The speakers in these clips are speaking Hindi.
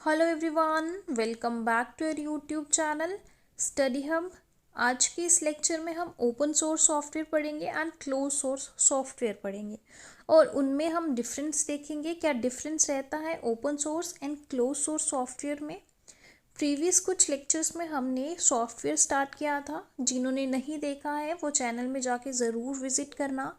Hello everyone, welcome back to your YouTube channel study hub. आज के इस लेक्चर में हम ओपन सोर्स सॉफ्टवेयर पढ़ेंगे एंड क्लोज सोर्स सॉफ्टवेयर पढ़ेंगे और उनमें हम डिफरेंस देखेंगे। क्या डिफरेंस रहता है open source and close source software में। प्रीवियस कुछ लेक्चर्स में हमने सॉफ्टवेयर स्टार्ट किया था। जिन्होंने नहीं देखा है वो चैनल में जाके ज़रूर विजिट करना।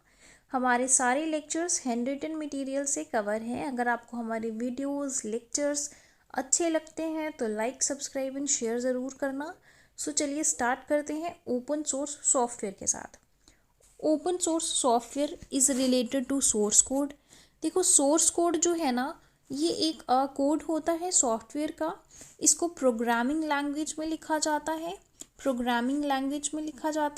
हमारे सारे लेक्चर्स हैंड रिटन मटेरियल से कवर हैं। अगर आपको हमारे वीडियोस लेक्चर्स अच्छे लगते हैं तो लाइक सब्सक्राइब एंड शेयर ज़रूर करना। सो चलिए स्टार्ट करते हैं ओपन सोर्स सॉफ्टवेयर के साथ। Open source software is related to source code. देखो, सोर्स कोड जो है ना, ये एक कोड होता है सॉफ्टवेयर का। इसको प्रोग्रामिंग लैंग्वेज में लिखा जाता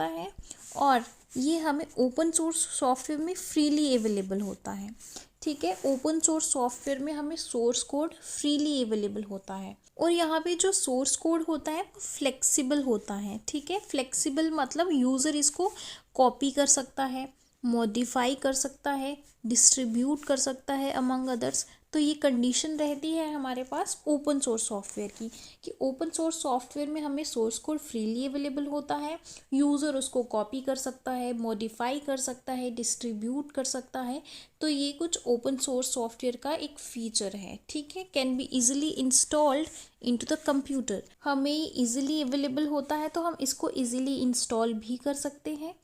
है, और ये हमें ओपन सोर्स सॉफ्टवेयर में फ्रीली अवेलेबल होता है। ठीक है, ओपन सोर्स सॉफ्टवेयर में हमें सोर्स कोड फ्रीली अवेलेबल होता है और यहाँ पे जो सोर्स कोड होता है वो फ्लेक्सिबल होता है। ठीक है, फ्लेक्सिबल मतलब यूज़र इसको कॉपी कर सकता है, मॉडिफाई कर सकता है, डिस्ट्रीब्यूट कर सकता है अमंग अदर्स। तो ये कंडीशन रहती है हमारे पास ओपन सोर्स सॉफ्टवेयर की कि ओपन सोर्स सॉफ्टवेयर में हमें सोर्स कोड फ्रीली अवेलेबल होता है, यूज़र उसको कॉपी कर सकता है, मॉडिफाई कर सकता है, डिस्ट्रीब्यूट कर सकता है। तो ये कुछ ओपन सोर्स सॉफ्टवेयर का एक फीचर है। ठीक है, can be easily installed into the computer. हमें इजीली अवेलेबल होता है तो हम इसको इजीली इंस्टॉल भी कर सकते हैं।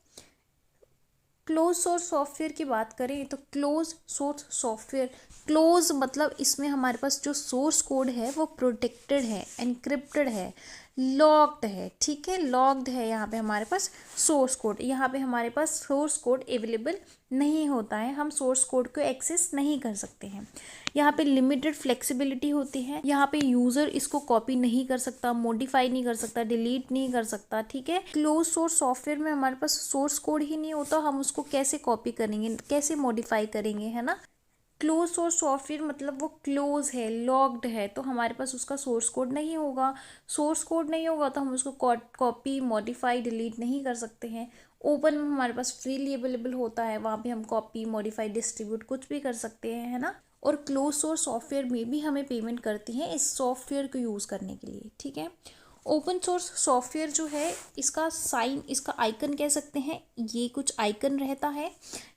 क्लोज सोर्स सॉफ्टवेयर की बात करें तो क्लोज सोर्स सॉफ्टवेयर, क्लोज मतलब इसमें हमारे पास जो सोर्स कोड है वो प्रोटेक्टेड है, एनक्रिप्टेड है, लॉक्ड है। ठीक है, लॉक्ड है। यहाँ पे हमारे पास सोर्स कोड, यहाँ पे हमारे पास सोर्स कोड अवेलेबल नहीं होता है, हम सोर्स कोड को एक्सेस नहीं कर सकते हैं। यहाँ पे लिमिटेड फ्लेक्सिबिलिटी होती है। यहाँ पे यूज़र इसको कॉपी नहीं कर सकता, मॉडिफाई नहीं कर सकता, डिलीट नहीं कर सकता। ठीक है, क्लोज सोर्स सॉफ्टवेयर में हमारे पास सोर्स कोड ही नहीं होता, हम उसको कैसे कॉपी करेंगे, कैसे मॉडिफाई करेंगे, है ना। क्लोज सोर्स सॉफ्टवेयर मतलब वो क्लोज है, लॉक्ड है, तो हमारे पास उसका सोर्स कोड नहीं होगा। सोर्स कोड नहीं होगा तो हम उसको कॉपी मॉडिफाई डिलीट नहीं कर सकते हैं। ओपन में हमारे पास फ्रीली अवेलेबल होता है, वहाँ पे हम कॉपी मॉडिफाई डिस्ट्रीब्यूट कुछ भी कर सकते हैं, है ना। और क्लोज सोर्स सॉफ्टवेयर में भी हमें पेमेंट करती हैं इस सॉफ्टवेयर को यूज़ करने के लिए। ठीक है, ओपन सोर्स सॉफ्टवेयर जो है, इसका साइन, इसका आइकन कह सकते हैं, ये कुछ आइकन रहता है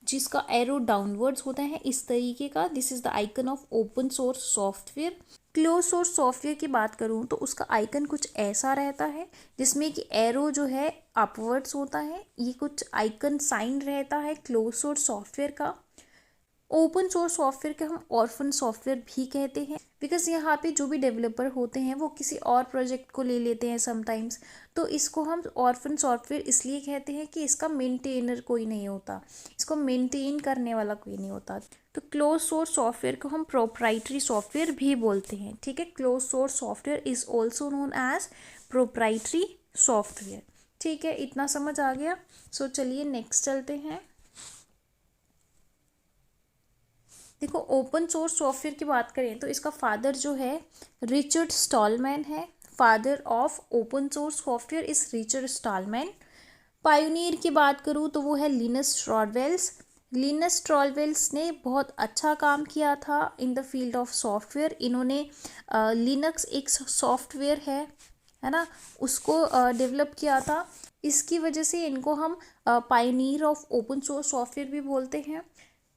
जिसका एरो डाउनवर्ड्स होता है इस तरीके का। This is the icon of open source software. Close source software की बात करूँ तो उसका आइकन कुछ ऐसा रहता है जिसमें कि एरो जो है अपवर्ड्स होता है। ये कुछ आइकन साइन रहता है क्लोज सोर्स सॉफ्टवेयर का। ओपन सोर्स सॉफ्टवेयर के हम ऑर्फन सॉफ्टवेयर भी कहते हैं, बिकॉज यहाँ पे जो भी डेवलपर होते हैं वो किसी और प्रोजेक्ट को ले लेते हैं समटाइम्स। तो इसको हम ऑर्फन सॉफ्टवेयर इसलिए कहते हैं कि इसका मेंटेनर कोई नहीं होता, इसको मेंटेन करने वाला कोई नहीं होता। तो क्लोज सोर्स सॉफ्टवेयर को हम प्रोप्राइटरी सॉफ्टवेयर भी बोलते हैं। ठीक है, close source software is also known as proprietary software. ठीक है, इतना समझ आ गया। सो चलिए नेक्स्ट चलते हैं। देखो, ओपन सोर्स सॉफ्टवेयर की बात करें तो इसका फादर जो है रिचर्ड स्टॉलमैन है। Father of open source software is Richard Stallman. Pioneer की बात करूँ तो वो है लिनस टॉरवेल्स। लिनस टॉरवेल्स ने बहुत अच्छा काम किया था in the field of software. इन्होंने लिनक्स एक सॉफ्टवेयर है ना, उसको डेवलप किया था। इसकी वजह से इनको हम pioneer of open source software भी बोलते हैं।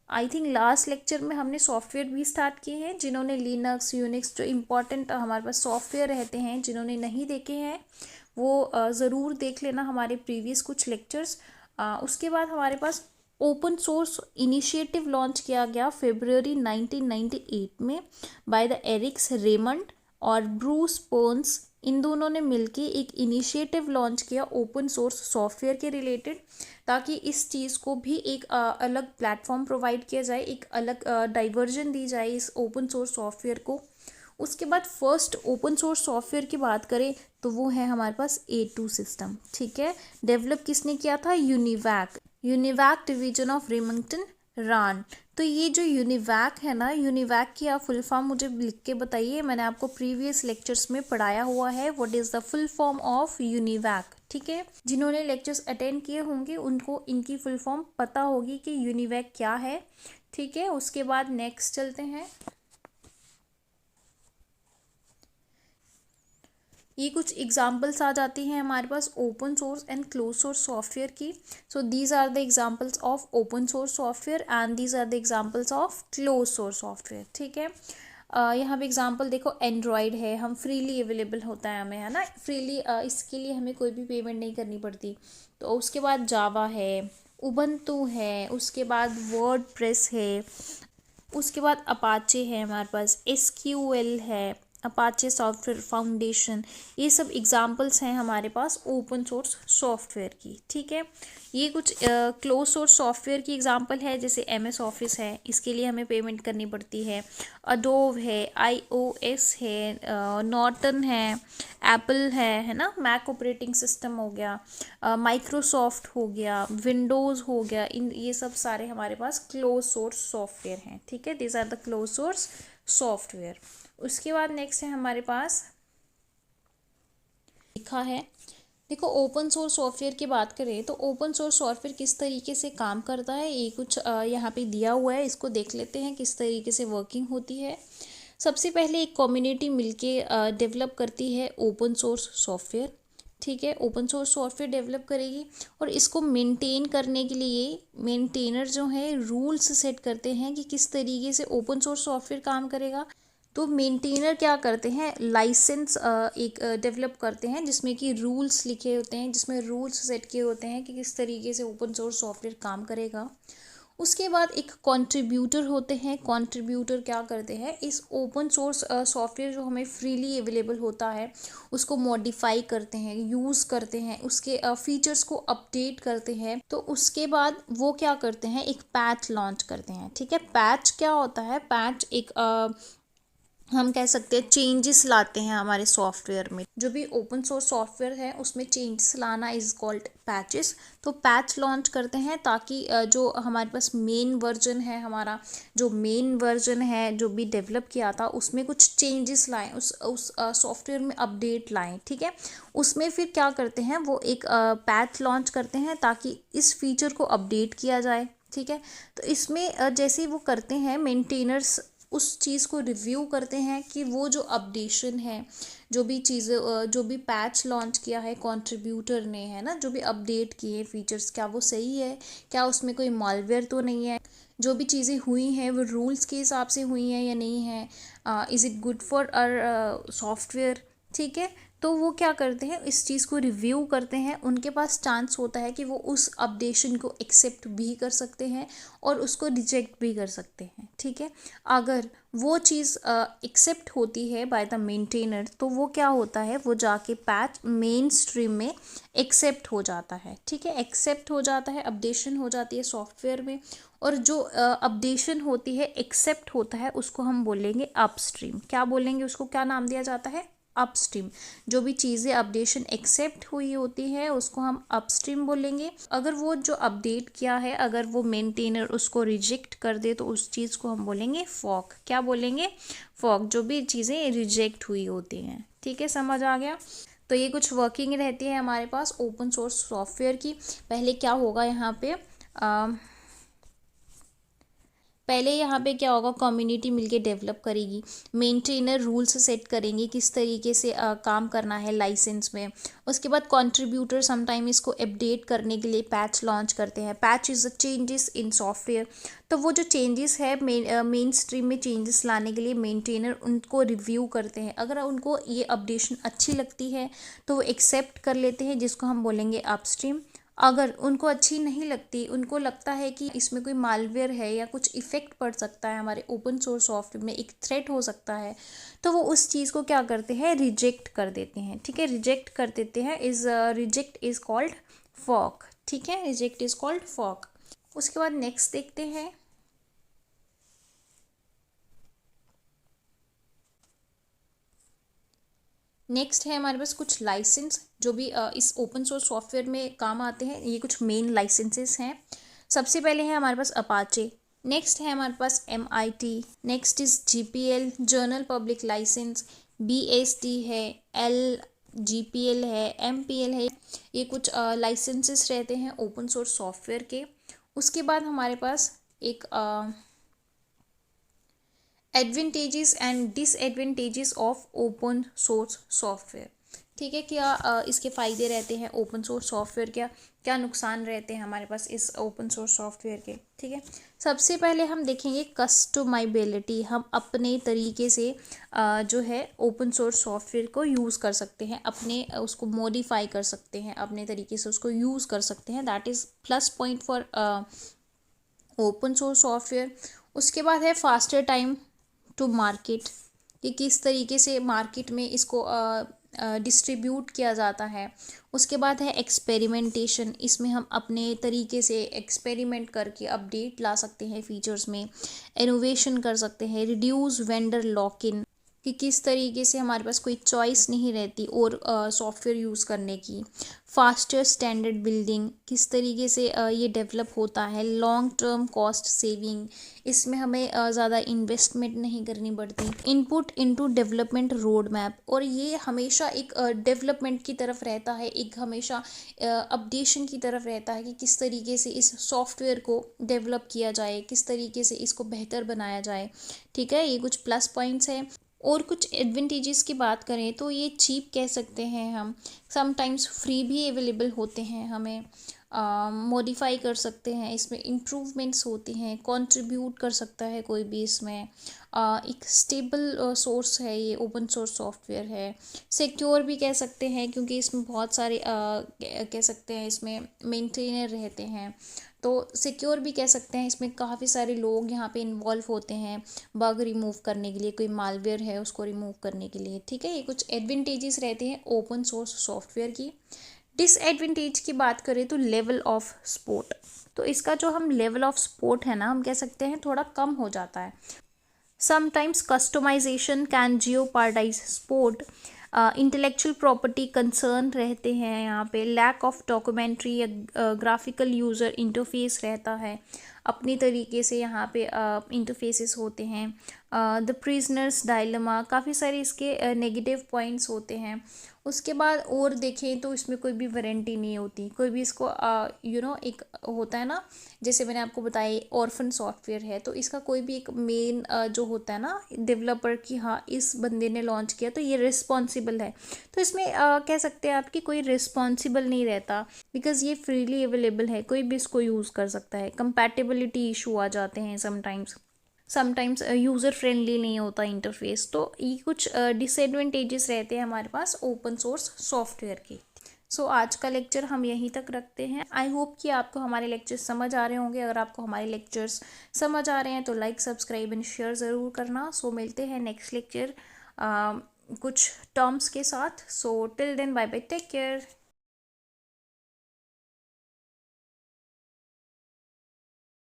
आई थिंक लास्ट लेक्चर में हमने सॉफ्टवेयर भी स्टार्ट किए हैं। जिन्होंने लिनक्स यूनिक्स जो इम्पोर्टेंट हमारे पास सॉफ्टवेयर रहते हैं, जिन्होंने नहीं देखे हैं वो ज़रूर देख लेना हमारे प्रीवियस कुछ लेक्चर्स। उसके बाद हमारे पास ओपन सोर्स इनिशिएटिव लॉन्च किया गया फरवरी 1998 में बाय द एरिक्स रेमंड और ब्रूस पोन्स। इन दोनों ने मिलके एक इनिशिएटिव लॉन्च किया ओपन सोर्स सॉफ्टवेयर के रिलेटेड, ताकि इस चीज़ को भी एक अलग प्लेटफॉर्म प्रोवाइड किया जाए, एक अलग डाइवर्जन दी जाए इस ओपन सोर्स सॉफ्टवेयर को। उसके बाद फर्स्ट ओपन सोर्स सॉफ्टवेयर की बात करें तो वो है हमारे पास A2 सिस्टम। ठीक है, डेवलप किसने किया था? यूनिवैक डिवीजन ऑफ रेमिंगटन रान। तो ये जो यूनिवैक है ना, यूनिवैक की आप फुल फॉर्म मुझे लिख के बताइए। मैंने आपको प्रीवियस लेक्चर्स में पढ़ाया हुआ है what is the full form of UNIVAC. ठीक है, जिन्होंने लेक्चर्स अटेंड किए होंगे उनको इनकी फुल फॉर्म पता होगी कि यूनिवैक क्या है। ठीक है, उसके बाद नेक्स्ट चलते हैं। ये कुछ एग्जांपल्स आ जाती हैं हमारे पास open source and close source software की। So these are the examples of open source software and these are the examples of close source software. ठीक है, यहाँ पे एग्जांपल देखो, एंड्रॉयड है, हम फ्रीली अवेलेबल होता है हमें, है ना, फ्रीली, इसके लिए हमें कोई भी पेमेंट नहीं करनी पड़ती। तो उसके बाद जावा है, उबंटू है, उसके बाद वर्डप्रेस है, उसके बाद अपाचे है हमारे पास, एसक्यूएल है, अपाचे सॉफ्टवेयर फाउंडेशन। ये सब एग्जांपल्स हैं हमारे पास ओपन सोर्स सॉफ्टवेयर की। ठीक है, ये कुछ क्लोज सोर्स सॉफ्टवेयर की एग्जांपल है, जैसे एमएस ऑफिस है, इसके लिए हमें पेमेंट करनी पड़ती है। अडोब है, आईओएस है, नॉर्टन है, एप्पल है ना, मैक ऑपरेटिंग सिस्टम हो गया, माइक्रोसॉफ्ट हो गया, विंडोज़ हो गया, इन ये सब सारे हमारे पास क्लोज सोर्स सॉफ्टवेयर हैं। ठीक है, this are the close source software. उसके बाद नेक्स्ट है हमारे पास लिखा है, देखो ओपन सोर्स सॉफ्टवेयर की बात करें तो ओपन सोर्स सॉफ्टवेयर किस तरीके से काम करता है, ये कुछ यहाँ पे दिया हुआ है, इसको देख लेते हैं किस तरीके से वर्किंग होती है। सबसे पहले एक कम्युनिटी मिलके डेवलप करती है ओपन सोर्स सॉफ्टवेयर। ठीक है, ओपन सोर्स सॉफ्टवेयर डेवलप करेगी और इसको मेंटेन करने के लिए मेंटेनर जो है रूल्स सेट करते हैं कि किस तरीके से ओपन सोर्स सॉफ्टवेयर काम करेगा। तो मेंटेनर क्या करते हैं, लाइसेंस एक डेवलप करते हैं जिसमें कि रूल्स लिखे होते हैं, जिसमें रूल्स सेट किए होते हैं कि किस तरीके से ओपन सोर्स सॉफ्टवेयर काम करेगा। उसके बाद एक कंट्रीब्यूटर होते हैं, कंट्रीब्यूटर क्या करते हैं, इस ओपन सोर्स सॉफ्टवेयर जो हमें फ्रीली अवेलेबल होता है उसको मॉडिफाई करते हैं, यूज़ करते हैं, उसके फीचर्स को अपडेट करते हैं। तो उसके बाद वो क्या करते हैं, एक पैच लॉन्च करते हैं। ठीक है, पैच क्या होता है, पैच एक हम कह सकते हैं चेंजेस लाते हैं हमारे सॉफ्टवेयर में, जो भी ओपन सोर्स सॉफ्टवेयर है उसमें चेंजेस लाना इज कॉल्ड पैचेस। तो पैच लॉन्च करते हैं ताकि जो हमारे पास मेन वर्जन है, हमारा जो मेन वर्जन है जो भी डेवलप किया था उसमें कुछ चेंजेस लाएं, उस सॉफ्टवेयर में अपडेट लाएं। ठीक है, उसमें फिर क्या करते हैं, वो एक पैच लॉन्च करते हैं ताकि इस फीचर को अपडेट किया जाए। ठीक है, तो इसमें जैसे ही वो करते हैं, मेंटेनर्स उस चीज़ को रिव्यू करते हैं कि वो जो अपडेशन है, जो भी चीज़ें, जो भी पैच लॉन्च किया है कंट्रीब्यूटर ने, है ना, जो भी अपडेट किए फीचर्स, क्या वो सही है, क्या उसमें कोई मालवेयर तो नहीं है, जो भी चीज़ें हुई हैं वो रूल्स के हिसाब से हुई हैं या नहीं है, is it good for our software. ठीक है, तो वो क्या करते हैं, इस चीज़ को रिव्यू करते हैं। उनके पास चांस होता है कि वो उस अपडेशन को एक्सेप्ट भी कर सकते हैं और उसको रिजेक्ट भी कर सकते हैं। ठीक है, अगर वो चीज़ एक्सेप्ट होती है बाय द मेंटेनर तो वो क्या होता है, वो जाके पैच मेन स्ट्रीम में एक्सेप्ट हो जाता है। ठीक है, एक्सेप्ट हो जाता है, अपडेशन हो जाती है सॉफ्टवेयर में, और जो अपडेशन होती है, एक्सेप्ट होता है, उसको हम बोलेंगे अपस्ट्रीम। क्या बोलेंगे उसको, क्या नाम दिया जाता है, अपस्ट्रीम। जो भी चीज़ें अपडेशन एक्सेप्ट हुई होती है उसको हम अपस्ट्रीम बोलेंगे। अगर वो जो अपडेट किया है, अगर वो मेंटेनर उसको रिजेक्ट कर दे तो उस चीज़ को हम बोलेंगे फॉक। क्या बोलेंगे, फॉक, जो भी चीज़ें रिजेक्ट हुई होती हैं। ठीक है, समझ आ गया। तो ये कुछ वर्किंग रहती है हमारे पास ओपन सोर्स सॉफ्टवेयर की। पहले क्या होगा यहाँ पे, पहले यहाँ पे क्या होगा, कम्युनिटी मिलके डेवलप करेगी, मेंटेनर रूल्स सेट करेंगे किस तरीके से काम करना है लाइसेंस में। उसके बाद कंट्रीब्यूटर समटाइम इसको अपडेट करने के लिए पैच लॉन्च करते हैं। Patch is the changes in software. तो वो जो चेंजेस है मेन स्ट्रीम में चेंजेस लाने के लिए मेंटेनर उनको रिव्यू करते हैं। अगर उनको ये अपडेशन अच्छी लगती है तो वो एक्सेप्ट कर लेते हैं, जिसको हम बोलेंगे अपस्ट्रीम। अगर उनको अच्छी नहीं लगती, उनको लगता है कि इसमें कोई मालवेयर है या कुछ इफ़ेक्ट पड़ सकता है, हमारे ओपन सोर्स सॉफ्टवेयर में एक थ्रेट हो सकता है, तो वो उस चीज़ को क्या करते हैं, रिजेक्ट कर देते हैं। ठीक है, रिजेक्ट कर देते हैं, रिजेक्ट इज़ कॉल्ड फॉक। ठीक है, रिजेक्ट इज़ कॉल्ड फॉक। उसके बाद नेक्स्ट देखते हैं, नेक्स्ट है हमारे पास कुछ लाइसेंस जो भी इस ओपन सोर्स सॉफ्टवेयर में काम आते हैं। ये कुछ मेन लाइसेंसेस हैं। सबसे पहले है हमारे पास अपाचे, नेक्स्ट है हमारे पास MIT, next is GPL general public license, BST है, LGPL है, MPL है। ये कुछ लाइसेंसेस रहते हैं ओपन सोर्स सॉफ्टवेयर के। उसके बाद हमारे पास एक advantages and disadvantages of open source software. ठीक है। क्या इसके फ़ायदे रहते हैं ओपन सोर्स सॉफ्टवेयर, क्या क्या नुकसान रहते हैं हमारे पास इस ओपन सोर्स सॉफ्टवेयर के। ठीक है, सबसे पहले हम देखेंगे कस्टमाइबिलिटी। हम अपने तरीके से जो है ओपन सोर्स सॉफ्टवेयर को यूज़ कर सकते हैं, अपने उसको मॉडिफाई कर सकते हैं, अपने तरीके से उसको यूज़ कर सकते हैं। That is plus point for open source software. उसके बाद है फास्टर टाइम टू मार्केट, कि किस तरीके से मार्केट में इसको डिस्ट्रीब्यूट किया जाता है। उसके बाद है एक्सपेरिमेंटेशन, इसमें हम अपने तरीके से एक्सपेरिमेंट करके अपडेट ला सकते हैं फीचर्स में, इनोवेशन कर सकते हैं। रिड्यूस वेंडर लॉक इन, कि किस तरीके से हमारे पास कोई चॉइस नहीं रहती और सॉफ्टवेयर यूज़ करने की। फास्टर स्टैंडर्ड बिल्डिंग, किस तरीके से ये डेवलप होता है। लॉन्ग टर्म कॉस्ट सेविंग, इसमें हमें ज़्यादा इन्वेस्टमेंट नहीं करनी पड़ती। Input into development road map, और ये हमेशा एक डेवलपमेंट की तरफ रहता है, एक हमेशा अपडेशन की तरफ रहता है कि किस तरीके से इस सॉफ्टवेयर को डेवलप किया जाए, किस तरीके से इसको बेहतर बनाया जाए। ठीक है, ये कुछ प्लस पॉइंट्स हैं। और कुछ एडवांटेजेस की बात करें तो ये चीप कह सकते हैं हम, समटाइम्स फ्री भी अवेलेबल होते हैं, हमें मॉडिफाई कर सकते हैं, इसमें इम्प्रूवमेंट्स होती हैं, कंट्रीब्यूट कर सकता है कोई भी इसमें। एक स्टेबल सोर्स है, ये ओपन सोर्स सॉफ्टवेयर है। सिक्योर भी कह सकते हैं क्योंकि इसमें बहुत सारे कह सकते हैं इसमें मेंटेनर रहते हैं, तो सिक्योर भी कह सकते हैं। इसमें काफ़ी सारे लोग यहाँ पे इन्वॉल्व होते हैं बग रिमूव करने के लिए, कोई मालवेयर है उसको रिमूव करने के लिए। ठीक है, ये कुछ एडवांटेजेस रहते हैं ओपन सोर्स सॉफ्टवेयर की। डिसएडवांटेज की बात करें तो लेवल ऑफ सपोर्ट, तो इसका जो हम लेवल ऑफ सपोर्ट है ना, हम कह सकते हैं थोड़ा कम हो जाता है। Sometimes customisation can jeopardise support. Intellectual property concern रहते हैं यहाँ पे। लैक ऑफ डॉक्यूमेंट्री या ग्राफिकल यूज़र इंटरफेस रहता है, अपनी तरीके से यहाँ पे इंटरफेसेस होते हैं। द प्रिजनर्स डायलेमा, काफ़ी सारे इसके नेगेटिव पॉइंट्स होते हैं। उसके बाद और देखें तो इसमें कोई भी वारंटी नहीं होती, कोई भी इसको एक होता है ना, जैसे मैंने आपको बताया ऑर्फन सॉफ्टवेयर है, तो इसका कोई भी एक मेन जो होता है ना डेवलपर की, हाँ इस बंदे ने लॉन्च किया तो ये रिस्पॉन्सिबल है, तो इसमें कह सकते हैं आपकी कोई रिस्पॉन्सिबल नहीं रहता, बिकॉज ये फ्रीली अवेलेबल है, कोई भी इसको यूज़ कर सकता है। कंपैटिबिलिटी इशू आ जाते हैं समटाइम्स यूज़र फ्रेंडली नहीं होता इंटरफेस, तो ये कुछ डिसएडवांटेजेस रहते हैं हमारे पास ओपन सोर्स सॉफ्टवेयर के। सो आज का लेक्चर हम यहीं तक रखते हैं। आई होप कि आपको हमारे लेक्चर्स समझ आ रहे होंगे। अगर आपको हमारे लेक्चर्स समझ आ रहे हैं तो लाइक, सब्सक्राइब एंड शेयर ज़रूर करना। सो मिलते हैं नेक्स्ट लेक्चर कुछ टर्म्स के साथ। So till then bye bye, take care.